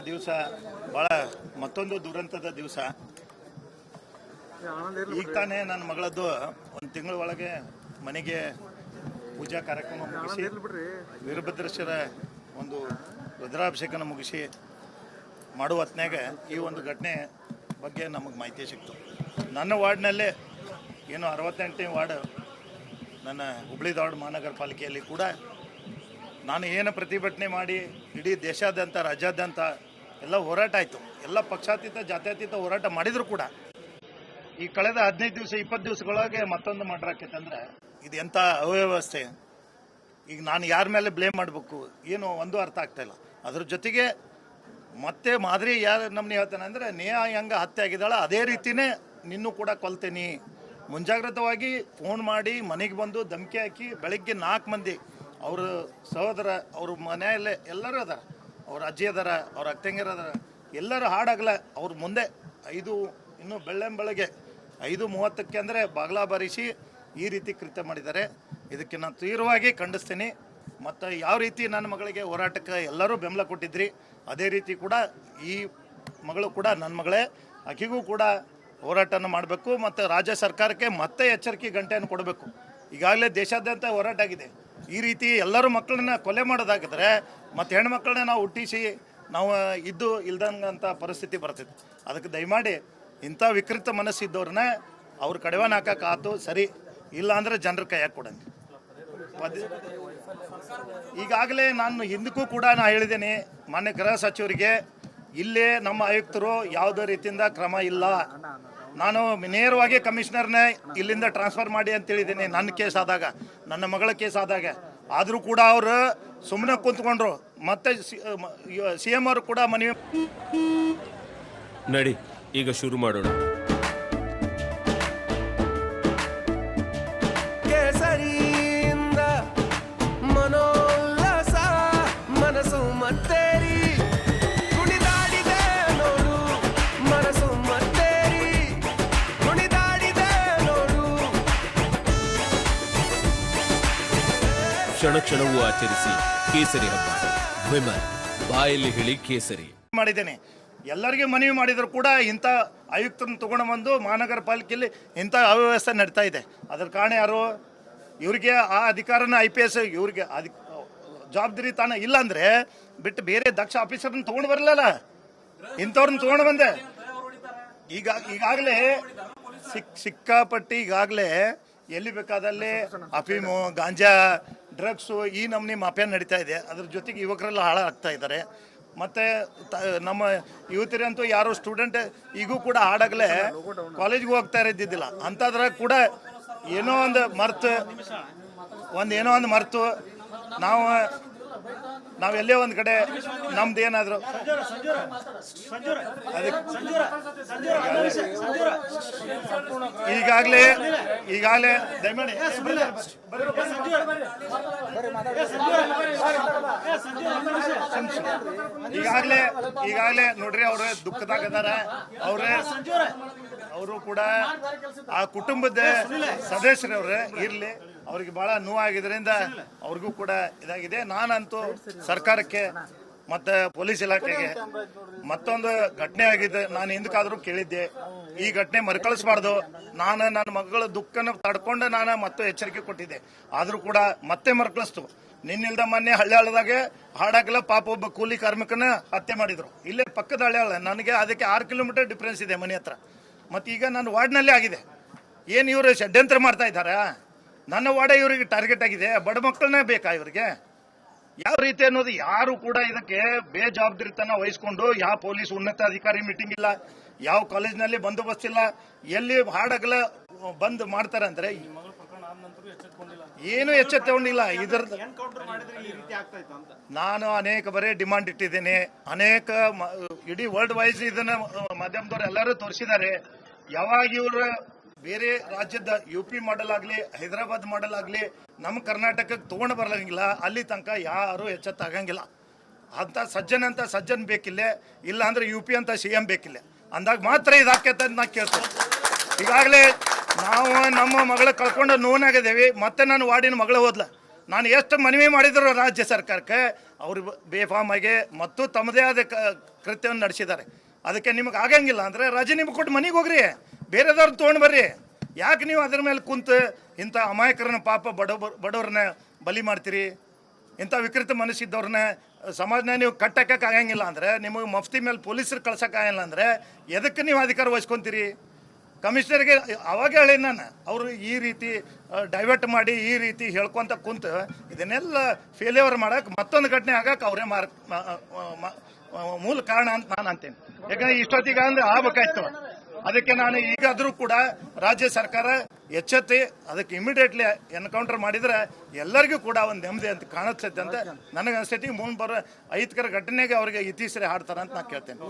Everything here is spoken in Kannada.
ದಿವಸ ಭಾಳ ಮತ್ತೊಂದು ದುರಂತದ ದಿವಸ. ಈಗ ತಾನೇ ನನ್ನ ಮಗಳದ್ದು ಒಂದು ತಿಂಗಳ ಒಳಗೆ ಮನೆಗೆ ಪೂಜಾ ಕಾರ್ಯಕ್ರಮ ಮುಗಿಸಿ ವೀರಭದ್ರೇಶ್ವರ ಒಂದು ರುದ್ರಾಭಿಷೇಕನ ಮುಗಿಸಿ ಮಾಡುವ ಹೊತ್ನ್ಯಾಗ ಈ ಒಂದು ಘಟನೆ ಬಗ್ಗೆ ನಮಗೆ ಮಾಹಿತಿ ಸಿಕ್ತು. ನನ್ನ ವಾರ್ಡ್ನಲ್ಲೇ ಏನು 68ನೇ ವಾರ್ಡ್ ನನ್ನ ಹುಬ್ಳಿ ಧಾರವಾಡ ಮಹಾನಗರ ಪಾಲಿಕೆಯಲ್ಲಿ ಕೂಡ ನಾನು ಏನು ಪ್ರತಿಭಟನೆ ಮಾಡಿ ಇಡೀ ದೇಶಾದ್ಯಂತ ರಾಜ್ಯಾದ್ಯಂತ ಎಲ್ಲ ಹೋರಾಟ ಆಯಿತು. ಎಲ್ಲ ಪಕ್ಷಾತೀತ ಜಾತ್ಯತೀತ ಹೋರಾಟ ಮಾಡಿದ್ರು ಕೂಡ ಈ ಕಳೆದ 15 ದಿವಸ 20 ದಿವಸಗಳೊಳಗೆ ಮತ್ತೊಂದು ಮಾಡ್ರಾಕೈತಂದ್ರೆ ಇದು ಎಂಥ ಅವ್ಯವಸ್ಥೆ. ಈಗ ನಾನು ಯಾರ ಮೇಲೆ ಬ್ಲೇಮ್ ಮಾಡಬೇಕು ಏನು ಒಂದು ಅರ್ಥ ಆಗ್ತಾ ಇಲ್ಲ. ಅದ್ರ ಜೊತೆಗೆ ಮತ್ತೆ ಮಾದರಿ ಯಾರು ನಮ್ಮನ್ನ ಹೇಳ್ತಾನೆ ಅಂದರೆ ನೇಹಾ ಹೆಂಗೆ ಹತ್ಯೆ ಆಗಿದ್ದಾಳೆ ಅದೇ ರೀತಿಯೇ ನಿನ್ನೂ ಕೂಡ ಕೊಲ್ತೇನೆ, ಮುಂಜಾಗ್ರತವಾಗಿ ಫೋನ್ ಮಾಡಿ ಮನೆಗೆ ಬಂದು ಧಮಕಿ ಹಾಕಿ ಬೆಳಗ್ಗೆ 4 ಮಂದಿ ಅವ್ರ ಸಹೋದರ ಅವ್ರ ಮನೆಯಲ್ಲೇ ಎಲ್ಲರೂ ಅದಾರ, ಅವ್ರ ಅಜ್ಜಿ ಅದಾರ, ಅವ್ರ ಅಕ್ಕಂಗಿರು ಅದಾರ, ಎಲ್ಲರೂ ಹಾಡಾಗಲ್ಲ ಅವ್ರ ಮುಂದೆ ಇನ್ನು ಬೆಳಗ್ಗೆ 5:30ಕ್ಕೆ ಅಂದರೆ ಬಾಗ್ಲ ಬಾರಿಸಿ ಈ ರೀತಿ ಕೃತ್ಯ ಮಾಡಿದ್ದಾರೆ. ಇದಕ್ಕೆ ನಾನು ತೀವ್ರವಾಗಿ ಖಂಡಿಸ್ತೀನಿ. ಮತ್ತು ಯಾವ ರೀತಿ ನನ್ನ ಮಗಳಿಗೆ ಹೋರಾಟಕ್ಕೆ ಎಲ್ಲರೂ ಬೆಂಬಲ ಕೊಟ್ಟಿದ್ರಿ ಅದೇ ರೀತಿ ಕೂಡ ಈ ಮಗಳು ಕೂಡ ನನ್ನ ಮಗಳೇ, ಆಕೆಗೂ ಕೂಡ ಹೋರಾಟನ ಮಾಡಬೇಕು ಮತ್ತು ರಾಜ್ಯ ಸರ್ಕಾರಕ್ಕೆ ಮತ್ತೆ ಎಚ್ಚರಿಕೆ ಗಂಟೆಯನ್ನು ಕೊಡಬೇಕು. ಈಗಾಗಲೇ ದೇಶಾದ್ಯಂತ ಹೋರಾಟ ಆಗಿದೆ. ಈ ರೀತಿ ಎಲ್ಲರೂ ಮಕ್ಕಳನ್ನ ಕೊಲೆ ಮಾಡೋದಾಗಿದ್ರೆ ಮತ್ತು ಹೆಣ್ಮಕ್ಳನ್ನ ನಾವು ಹುಟ್ಟಿಸಿ ನಾವು ಇಲ್ದಂಥ ಪರಿಸ್ಥಿತಿ ಬರ್ತಿತ್ತು. ಅದಕ್ಕೆ ದಯಮಾಡಿ ಇಂಥ ವಿಕೃತ ಮನಸ್ಸಿದ್ದವ್ರನ್ನ ಅವ್ರ ಕಡಿವಾಣ ಹಾಕಕ್ಕೆ ಆತು ಸರಿ, ಇಲ್ಲ ಅಂದರೆ ಜನರ ಕೈಯಾಗ ಕೊಡಂಗೆ. ಈಗಾಗಲೇ ನಾನು ಹಿಂದಕ್ಕೂ ಕೂಡ ಹೇಳಿದ್ದೇನೆ ಮಾನ್ಯ ಗೃಹ ಸಚಿವರಿಗೆ, ಇಲ್ಲೇ ನಮ್ಮ ಆಯುಕ್ತರು ಯಾವುದೇ ರೀತಿಯಿಂದ ಕ್ರಮ ಇಲ್ಲ. ನಾನು ನೇರವಾಗಿ ಕಮಿಷನರ್ನೇ ಇಲ್ಲಿಂದ ಟ್ರಾನ್ಸ್ಫರ್ ಮಾಡಿ ಅಂತ ಹೇಳಿದ್ದೀನಿ ನನ್ನ ಕೇಸ್ ಆದಾಗ, ನನ್ನ ಮಗಳ ಕೇಸ್ ಆದಾಗ. ಆದರೂ ಕೂಡ ಅವರು ಸುಮ್ಮನೆ ಕುಂತ್ಕೊಂಡ್ರು. ಮತ್ತೆ CM ಅವರು ಕೂಡ ಮನವಿ ನಡಿ ಈಗ ಶುರು ಮಾಡೋಣ. ಕೇಸರಿಯಿಂದ ಮನೋಲ್ಲಾಸ ಮನಸ್ಸು ಮತ್ತೇರಿ ಕುಣಿದಾಡಿದೆ ನೋಡು, ಮನಸ್ಸು ಮತ್ತೇರಿ ಕುಣಿದಾಡಿದೆ ನೋಡು. ಕ್ಷಣ ಕ್ಷಣವೂ ಆಚರಿಸಿ ಕೇಸರಿ ಹಬ್ಬ. ವಿಮಲ್ ಬಾಯಲ್ಲಿ ಹೇಳಿ ಕೇಸರಿ ಮಾಡಿದ್ದೇನೆ. ಎಲ್ಲರಿಗೆ ಮನವಿ ಮಾಡಿದ್ರು ಕೂಡ ಇಂಥ ಆಯುಕ್ತರನ್ನು ತೊಗೊಂಡು ಬಂದು ಮಹಾನಗರ ಪಾಲಿಕೆಯಲ್ಲಿ ಇಂಥ ಅವ್ಯವಸ್ಥೆ ನಡೀತಾ ಇದೆ. ಅದರ ಕಾರಣ ಯಾರು? ಇವರಿಗೆ ಆ ಅಧಿಕಾರನ IPS ಇವ್ರಿಗೆ ಜವಾಬ್ದಾರಿ ತಾನ ಇಲ್ಲ ಅಂದರೆ ಬಿಟ್ಟು ಬೇರೆ ದಕ್ಷ ಆಫೀಸರ್ನ ತೊಗೊಂಡು ಬರಲಿಲ್ಲ, ಇಂಥವ್ರನ್ನ ತೊಗೊಂಡು ಬಂದೆ. ಈಗಾಗಲೇ ಸಿಕ್ಕಾಪಟ್ಟಿ ಈಗಾಗಲೇ ಎಲ್ಲಿ ಬೇಕಾದಲ್ಲಿ ಅಫೀಮು, ಗಾಂಜಾ, ಡ್ರಗ್ಸು ಈ ನಮೂನಿ ಮಾಫಿಯಾ ನಡೀತಾ ಇದೆ. ಅದ್ರ ಜೊತೆಗೆ ಯುವಕರೆಲ್ಲ ಹಾಳಾಗ್ತಾ ಇದ್ದಾರೆ. ಮತ್ತು ನಮ್ಮ ಯುವತಿಯರಂತೂ ಯಾರು ಸ್ಟೂಡೆಂಟ್ ಈಗೂ ಕೂಡ ಹಾಡಾಗಲೇ ಕಾಲೇಜ್ಗೆ ಹೋಗ್ತಾ ಇದ್ದಿದ್ದಿಲ್ಲ. ಅಂಥದ್ರಾಗ ಕೂಡ ಏನೋ ಒಂದು ಮರ್ತು ನಾವೆಲ್ಲೇ ಒಂದು ಕಡೆ ನಮ್ದು ಏನಾದರೂ ಈಗಾಗಲೇ ದಯಮಾಡಿ ಈಗಾಗಲೇ ನೋಡ್ರಿ ಅವ್ರ ದುಃಖದಾಗದಾರ. ಅವರು ಕೂಡ ಆ ಕುಟುಂಬದ ಸದಸ್ಯರವ್ರೆ ಇರಲಿ, ಅವ್ರಿಗೆ ಭಾಳ ನೋವಾಗಿದ್ದರಿಂದ ಅವ್ರಿಗೂ ಕೂಡ ಇದಾಗಿದೆ. ನಾನಂತೂ ಸರ್ಕಾರಕ್ಕೆ ಮತ್ತು ಪೊಲೀಸ್ ಇಲಾಖೆಗೆ ಮತ್ತೊಂದು ಘಟನೆ ಆಗಿದೆ, ನಾನು ಹಿಂದಕ್ಕಾದರೂ ಕೇಳಿದ್ದೆ, ಈ ಘಟನೆ ಮರುಕಳಿಸಬಾರ್ದು. ನಾನು ನನ್ನ ಮಗಳ ದುಃಖನ ತಡ್ಕೊಂಡು ನಾನು ಮತ್ತೆ ಎಚ್ಚರಿಕೆ ಕೊಟ್ಟಿದ್ದೆ, ಆದರೂ ಕೂಡ ಮತ್ತೆ ಮರುಕಳಿಸ್ತು. ನಿನ್ನಿಲ್ದ ಮೊನ್ನೆ ಹಳ್ಳಿಯಾಳದಾಗೆ ಹಾಡಾಗಲ್ಲ ಪಾಪ ಒಬ್ಬ ಕೂಲಿ ಕಾರ್ಮಿಕನ ಹತ್ಯೆ ಮಾಡಿದ್ರು. ಇಲ್ಲೇ ಪಕ್ಕದ ಹಳ್ಳಿಯಾಳ, ನನಗೆ ಅದಕ್ಕೆ 6 ಕಿಲೋಮೀಟರ್ ಡಿಫ್ರೆನ್ಸ್ ಇದೆ ಮನೆ ಹತ್ರ. ಮತ್ತು ಈಗ ನನ್ನ ವಾರ್ಡ್ನಲ್ಲೇ ಆಗಿದೆ. ಏನು ಇವರು ಷಡ್ಯಂತ್ರ ಮಾಡ್ತಾ ಇದ್ದಾರಾ? ನನ್ನ ವಾರ್ಡೇ ಇವರಿಗೆ ಟಾರ್ಗೆಟ್ ಆಗಿದೆ. ಬಡ ಮಕ್ಕಳನ್ನೇ ಬೇಕಾ ಇವರಿಗೆ? ಯಾವ ರೀತಿ ಅನ್ನೋದು ಯಾರು ಕೂಡ ಇದಕ್ಕೆ ಬೇಜವಾಬ್ದಾರಿತನ ವಹಿಸ್ಕೊಂಡು, ಯಾವ ಪೊಲೀಸ್ ಉನ್ನತ ಅಧಿಕಾರಿ ಮೀಟಿಂಗ್ ಇಲ್ಲ, ಯಾವ ಕಾಲೇಜ್ನಲ್ಲಿ ಬಂದೋಬಸ್ತ್ ಇಲ್ಲ, ಎಲ್ಲಿ ಹಾಡಾಗಲ್ಲ ಬಂದ್ ಮಾಡ್ತಾರೆ ಅಂದರೆ ಏನು ಎಚ್ಚೆತ್ತುಕೊಂಡಿಲ್ಲ. ಇದರ ನಾನು ಅನೇಕ ಬರೀ ಡಿಮಾಂಡ್ ಇಟ್ಟಿದ್ದೇನೆ. ಅನೇಕ ಇಡೀ ವರ್ಲ್ಡ್ ವೈಸ್ ಇದನ್ನ ಮಾಧ್ಯಮದವ್ರು ಎಲ್ಲರೂ ತೋರಿಸಿದ್ದಾರೆ. ಯಾವಾಗ ಇವರು ಬೇರೆ ರಾಜ್ಯದ UP ಮಾಡೆಲ್ ಆಗಲಿ, ಹೈದರಾಬಾದ್ ಮಾಡೆಲ್ ಆಗಲಿ ನಮ್ಮ ಕರ್ನಾಟಕಕ್ಕೆ ತೊಗೊಂಡು ಬರಲಂಗಿಲ್ಲ, ಅಲ್ಲಿ ತನಕ ಯಾರು ಎಚ್ಚೆತ್ತಾಗಂಗಿಲ್ಲ. ಅಂತ ಸಜ್ಜನ್ ಬೇಕಿಲ್ಲ, ಇಲ್ಲ ಅಂದ್ರೆ UP ಅಂತ CM ಬೇಕಿಲ್ಲ ಅಂದಾಗ ಮಾತ್ರ ಇದಾಕೈತೆ ಅಂತ ನಾ ಕೇಳ್ತೇನೆ. ಈಗಾಗಲೇ ನಾವು ನಮ್ಮ ಮಗಳ ಕಳ್ಕೊಂಡು ನೋನಾಗಿದ್ದೇವೆ. ಮತ್ತೆ ನಾನು ವಾರ್ಡಿನ ಮಗಳು ಹೋದ್ಲ. ನಾನು ಎಷ್ಟು ಮನವಿ ಮಾಡಿದ್ರು ರಾಜ್ಯ ಸರ್ಕಾರಕ್ಕೆ, ಅವರು ಬೇಫಾಮ್ ಆಗಿ ಮತ್ತು ತಮ್ಮದೇ ಆದ ಕೃತ್ಯವನ್ನು ನಡೆಸಿದ್ದಾರೆ. ಅದಕ್ಕೆ ನಿಮಗೆ ಆಗಂಗಿಲ್ಲ ಅಂದರೆ ರಾಜೀನಾಮೆ ಕೊಟ್ಟು ಮನೆಗೆ ಹೋಗ್ರಿ, ಬೇರೆದವ್ರನ್ನ ತೊಗೊಂಡು ಬರ್ರಿ. ಯಾಕೆ ನೀವು ಅದ್ರ ಮೇಲೆ ಕುಂತು ಇಂಥ ಅಮಾಯಕರನ್ನ ಪಾಪ ಬಡವ್ರನ್ನ ಬಲಿ ಮಾಡ್ತೀರಿ? ಇಂಥ ವಿಕೃತ ಮನಸ್ಸಿದ್ದವ್ರನ್ನ ಸಮಾಜನ ನೀವು ಕಟ್ಟಕ್ಕೆ ಆಗಂಗಿಲ್ಲ ಅಂದರೆ, ನಿಮಗೆ ಮಫ್ತಿ ಮೇಲೆ ಪೊಲೀಸರು ಕಳ್ಸೋಕ್ಕಾಗಲ್ಲ ಅಂದರೆ ಎದಕ್ಕೆ ನೀವು ಅಧಿಕಾರ ವಹಿಸ್ಕೊತೀರಿ? ಕಮಿಷನರ್ಗೆ ಅವಾಗ ಹೇಳಿ ನಾನು, ಅವರು ಈ ರೀತಿ ಡೈವರ್ಟ್ ಮಾಡಿ ಈ ರೀತಿ ಹೇಳ್ಕೊತ ಕುಂತು ಇದನ್ನೆಲ್ಲ ಫೇಲ್ಯೂರ್ ಮಾಡೋಕೆ ಮತ್ತೊಂದು ಘಟನೆ ಆಗಕ್ಕೆ ಅವರೇ ಮೂಲ ಕಾರಣ ಅಂತ ನಾನು ಅಂತೇನೆ. ಯಾಕಂದರೆ ಇಷ್ಟೊತ್ತಿಗೆ ಅಂದರೆ ಆಗ್ಬೇಕಾಯ್ತು. ಅದಕ್ಕೆ ನಾನು ಈಗಾದರೂ ಕೂಡ ರಾಜ್ಯ ಸರ್ಕಾರ ಎಚ್ಚೆತ್ತಿ ಅದಕ್ಕೆ ಇಮಿಡಿಯೇಟ್ಲಿ ಎನ್ಕೌಂಟರ್ ಮಾಡಿದರೆ ಎಲ್ಲರಿಗೂ ಕೂಡ ಒಂದು ನೆಮ್ಮದಿ ಅಂತ ಕಾಣಿಸ್ತೈತೆ ಅಂತ ನನಗೆ ಅನಿಸ್ತೈತಿ. ಮುಂದೆ ಬರೋ ಅಹಿತಕರ ಘಟನೆಗೆ ಅವರಿಗೆ ಇತ್ತೀಸರಿ ಹಾಡ್ತಾರೆ ಅಂತ ನಾನು ಕೇಳ್ತೇನೆ.